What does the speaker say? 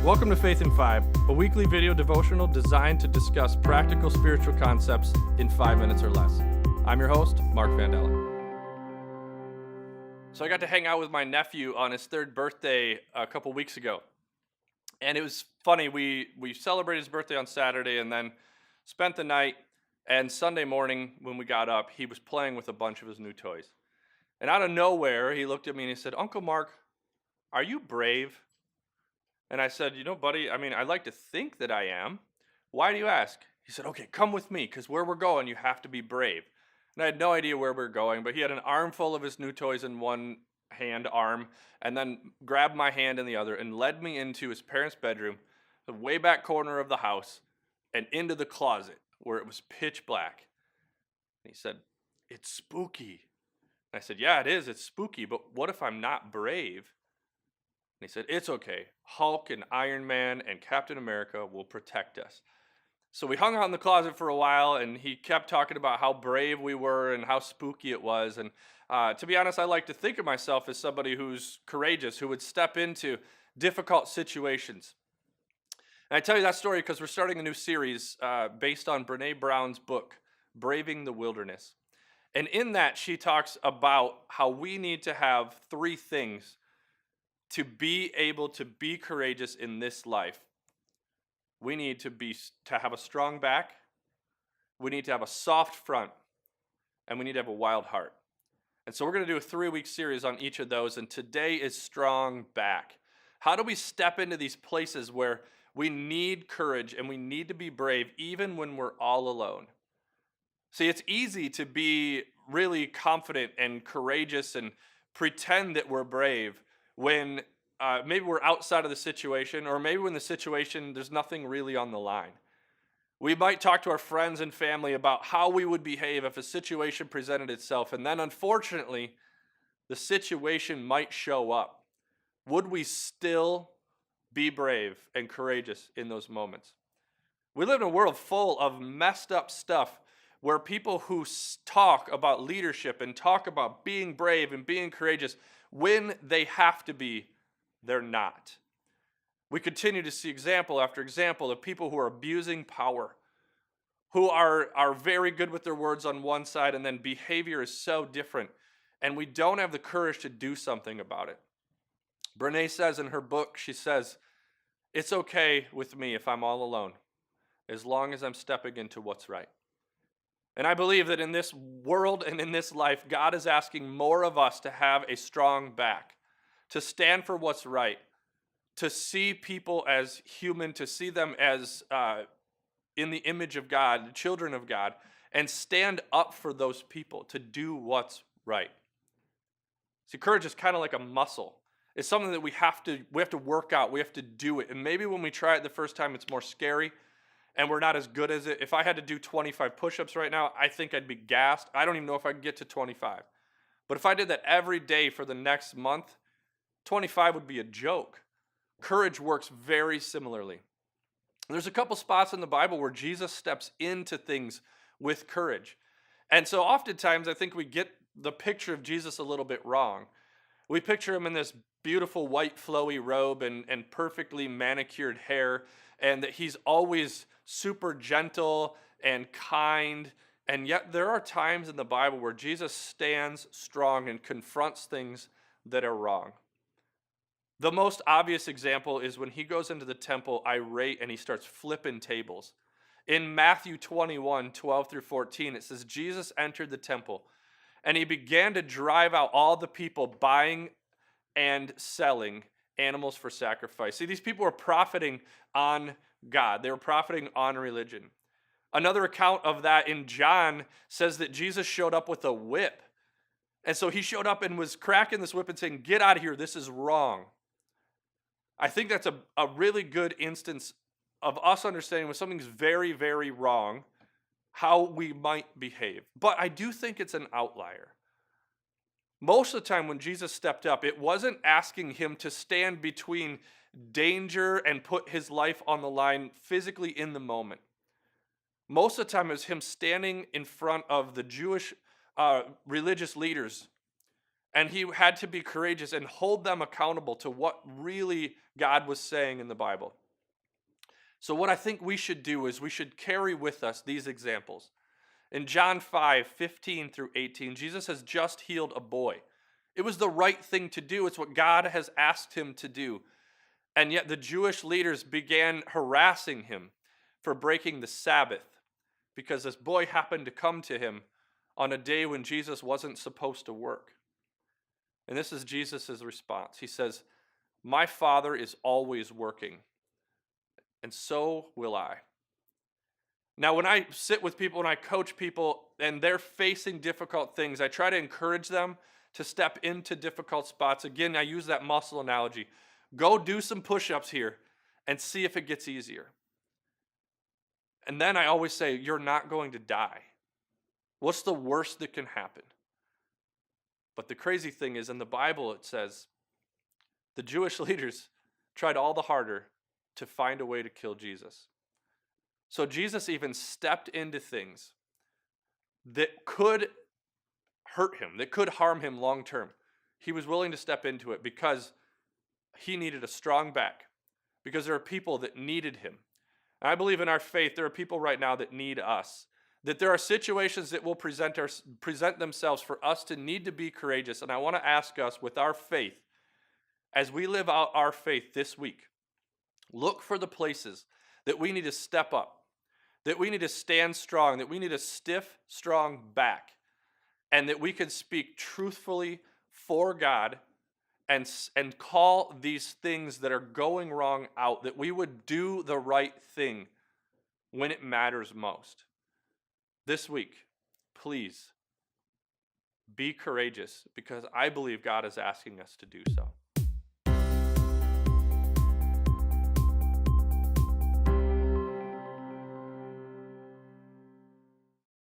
Welcome to Faith in 5, a weekly video devotional designed to discuss practical spiritual concepts in 5 minutes or less. I'm your host, Mark Vandella. So I got to hang out with my nephew on his 3rd birthday a couple weeks ago. And it was funny, we celebrated his birthday on Saturday and then spent the night, and Sunday morning when we got up, he was playing with a bunch of his new toys. And out of nowhere, he looked at me and he said, "Uncle Mark, are you brave?" And I said, buddy, I like to think that I am. Why do you ask? He said, "Okay, come with me, because where we're going, you have to be brave." And I had no idea where we were going, but he had an armful of his new toys in one arm, and then grabbed my hand in the other and led me into his parents' bedroom, the way back corner of the house, and into the closet where it was pitch black. And he said, "It's spooky." And I said, "Yeah, it is. It's spooky, but what if I'm not brave?" And he said, "It's okay. Hulk and Iron Man and Captain America will protect us." So we hung out in the closet for a while, and he kept talking about how brave we were and how spooky it was. And to be honest, I like to think of myself as somebody who's courageous, who would step into difficult situations. And I tell you that story because we're starting a new series based on Brené Brown's book, Braving the Wilderness. And in that, she talks about how we need to have 3 things to be able to be courageous in this life. We need to have a strong back, we need to have a soft front, and we need to have a wild heart. And so we're going to do a 3-week series on each of those, and today is strong back. How do we step into these places where we need courage and we need to be brave even when we're all alone? See, it's easy to be really confident and courageous and pretend that we're brave when maybe we're outside of the situation, or maybe when the situation, there's nothing really on the line. We might talk to our friends and family about how we would behave if a situation presented itself, and then unfortunately, the situation might show up. Would we still be brave and courageous in those moments? We live in a world full of messed up stuff where people who talk about leadership and talk about being brave and being courageous, when they have to be, they're not. We continue to see example after example of people who are abusing power, who are very good with their words on one side, and then behavior is so different, and we don't have the courage to do something about it. Brené says in her book, she says, "It's okay with me if I'm all alone, as long as I'm stepping into what's right." And I believe that in this world and in this life, God is asking more of us to have a strong back, to stand for what's right, to see people as human, to see them as in the image of God, children of God, and stand up for those people, to do what's right. See, courage is kind of like a muscle. It's something that we have to work out. We have to do it. And maybe when we try it the first time, it's more scary, and we're not as good as it. If I had to do 25 push-ups right now, I think I'd be gassed. I don't even know if I could get to 25. But if I did that every day for the next month, 25 would be a joke. Courage works very similarly. There's a couple spots in the Bible where Jesus steps into things with courage. And so oftentimes I think we get the picture of Jesus a little bit wrong. We picture him in this beautiful white flowy robe and perfectly manicured hair, and that he's always super gentle and kind. And yet there are times in the Bible where Jesus stands strong and confronts things that are wrong. The most obvious example is when he goes into the temple irate and he starts flipping tables. In Matthew 21, 12 through 14, it says, "Jesus entered the temple, and he began to drive out all the people buying and selling animals for sacrifice." See, these people were profiting on God. They were profiting on religion. Another account of that in John says that Jesus showed up with a whip. And so he showed up and was cracking this whip and saying, "Get out of here, this is wrong." I think that's a really good instance of us understanding when something's very, very wrong, how we might behave. But I do think it's an outlier. Most of the time when Jesus stepped up, it wasn't asking him to stand between danger and put his life on the line physically in the moment. Most of the time it was him standing in front of the Jewish religious leaders And he had to be courageous and hold them accountable to what really God was saying in the Bible. So what I think we should do is we should carry with us these examples. In John 5:15 through 18, Jesus has just healed a boy. It was the right thing to do. It's what God has asked him to do. And yet the Jewish leaders began harassing him for breaking the Sabbath because this boy happened to come to him on a day when Jesus wasn't supposed to work. And this is Jesus' response. He says, "My Father is always working, and so will I." Now, when I sit with people and I coach people and they're facing difficult things, I try to encourage them to step into difficult spots. Again, I use that muscle analogy. Go do some push-ups here and see if it gets easier. And then I always say, you're not going to die. What's the worst that can happen? But the crazy thing is, in the Bible, it says the Jewish leaders tried all the harder to find a way to kill Jesus. So Jesus even stepped into things that could hurt him, that could harm him long term. He was willing to step into it because he needed a strong back, because there are people that needed him. And I believe in our faith, there are people right now that need us, that there are situations that will present themselves for us to need to be courageous. And I want to ask us, with our faith, as we live out our faith this week, look for the places that we need to step up, that we need to stand strong, that we need a stiff, strong back, and that we can speak truthfully for God and call these things that are going wrong out, that we would do the right thing when it matters most. This week, please be courageous, because I believe God is asking us to do so.